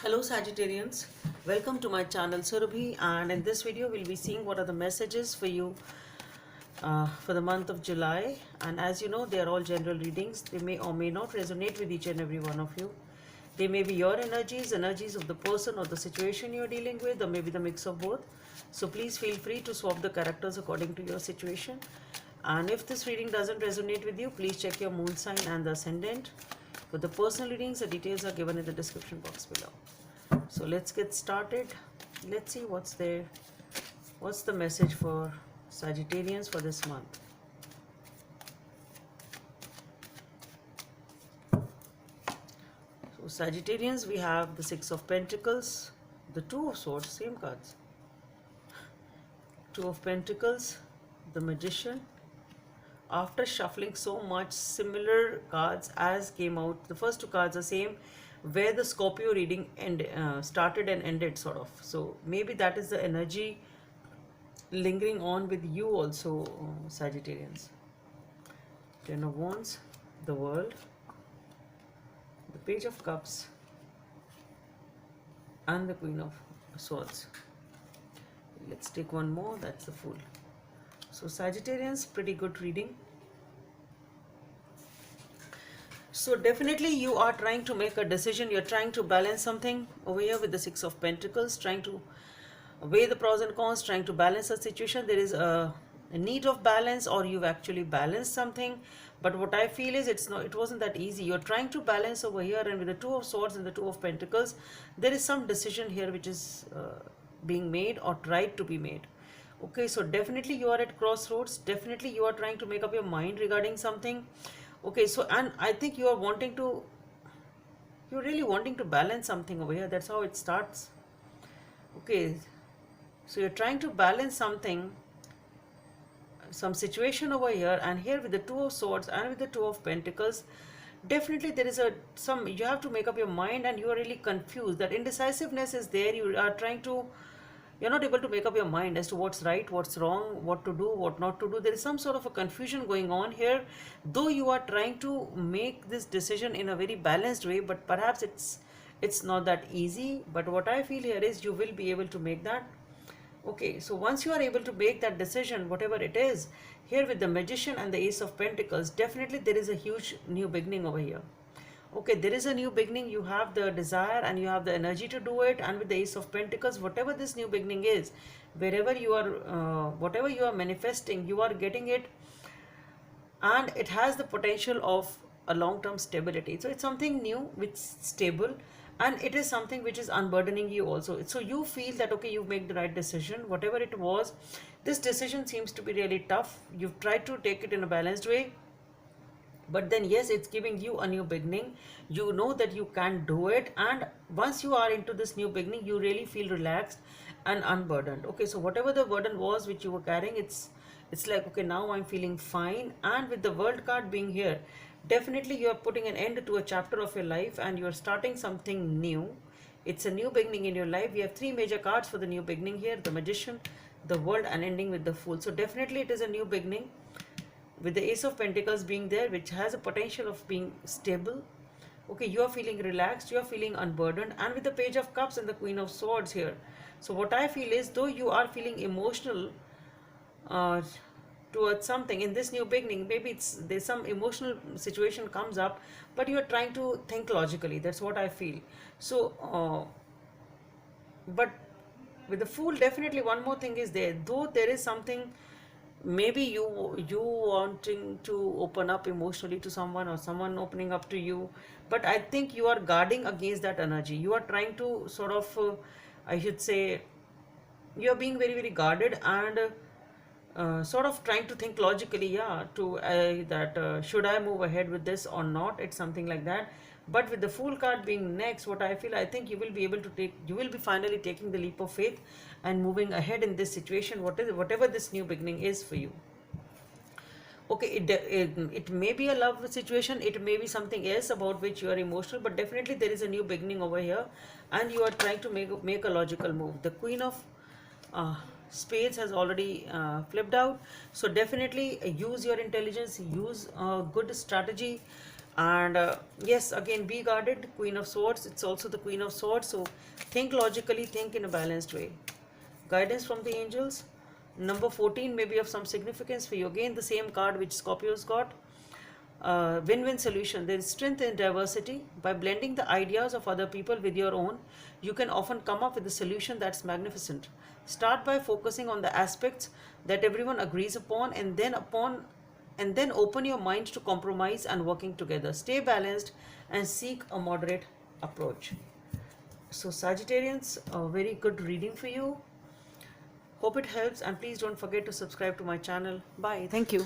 Hello Sagittarians, welcome to my channel Surabhi, and in this video we'll be seeing what are the messages for you for the month of July. And as you know, they are all general readings. They may or may not resonate with each and every one of you. They may be your energies, energies of the person or the situation you're dealing with, or maybe the mix of both. So please feel free to swap the characters according to your situation. And if this reading doesn't resonate with you, please check your moon sign and the ascendant. For the personal readings, the details are given in the description box below. So let's get started. Let's see what's there. What's the message for Sagittarians for this month? So Sagittarians, we have the Six of Pentacles, the Two of Swords, same cards. Two of Pentacles, the Magician. After shuffling so much similar cards as came out, the first two cards are same, where the Scorpio reading started and ended sort of. So maybe that is the energy lingering on with you also, Sagittarians. Ten of Wands, the World, the Page of Cups, and the Queen of Swords. Let's take one more, that's the Fool. So Sagittarians, pretty good reading. So definitely you are trying to make a decision. You're trying to balance something over here with the Six of Pentacles, trying to weigh the pros and cons, trying to balance a situation. There is a need of balance, or you've actually balanced something. But what I feel is it wasn't that easy. You're trying to balance over here, and with the Two of Swords and the Two of Pentacles, there is some decision here which is being made or tried to be made. Okay, so definitely you are at crossroads. Definitely you are trying to make up your mind regarding something. Okay, so and I think you're really wanting to balance something over here. That's how it starts. Okay, so you're trying to balance something, some situation over here, and here with the Two of Swords and with the Two of Pentacles, definitely there is you have to make up your mind, and you are really confused. That indecisiveness is there. You're not able to make up your mind as to what's right, what's wrong, what to do, what not to do. There is some sort of a confusion going on here, though you are trying to make this decision in a very balanced way, but perhaps it's not that easy. But what I feel here is you will be able to make that. Okay, so once you are able to make that decision, whatever it is, here with the Magician and the Ace of Pentacles, definitely there is a huge new beginning over here. Okay, there is a new beginning. You have the desire and you have the energy to do it. And with the Ace of Pentacles, whatever this new beginning is, wherever you are, whatever you are manifesting, you are getting it, and it has the potential of a long-term stability. So it's something new, which is stable, and it is something which is unburdening you also. So you feel that okay, you make the right decision, whatever it was. This decision seems to be really tough. You've tried to take it in a balanced way, but then yes, it's giving you a new beginning. You know that you can do it, and once you are into this new beginning, you really feel relaxed and unburdened. Okay, so whatever the burden was which you were carrying, it's like okay, now I'm feeling fine. And with the World card being here, definitely you are putting an end to a chapter of your life, and you are starting something new. It's a new beginning in your life. We have three major cards for the new beginning here: the Magician, the World, and ending with the Fool. So definitely it is a new beginning, with the Ace of Pentacles being there, which has a potential of being stable. Okay, you are feeling relaxed, you are feeling unburdened, and with the Page of Cups and the Queen of Swords here. So what I feel is, though you are feeling emotional uh, towards something in this new beginning, maybe there's some emotional situation comes up, but you are trying to think logically. That's what I feel. So but with the Fool, definitely one more thing is there. Though there is something, maybe you wanting to open up emotionally to someone, or someone opening up to you, but I think you are guarding against that energy. You are trying to sort of I should say, you are being very very guarded, and sort of trying to think logically, yeah, to that should I move ahead with this or not. It's something like that. But with the Fool card being next, what I feel, I think you will be able to you will be finally taking the leap of faith and moving ahead in this situation, whatever this new beginning is for you. Okay, it may be a love situation, it may be something else about which you are emotional, but definitely there is a new beginning over here, and you are trying to make a logical move. The Queen of Spades has already flipped out, so definitely use your intelligence, use a good strategy, And yes, again, be guarded, Queen of Swords. It's also the Queen of Swords. So think logically, think in a balanced way. Guidance from the angels. Number 14 may be of some significance for you. Again, the same card which Scorpio's got. Win-win solution. There is strength in diversity. By blending the ideas of other people with your own, you can often come up with a solution that's magnificent. Start by focusing on the aspects that everyone agrees upon, and then open your mind to compromise and working together. Stay balanced and seek a moderate approach. So Sagittarians, a very good reading for you. Hope it helps, and please don't forget to subscribe to my channel. Bye. Thank you.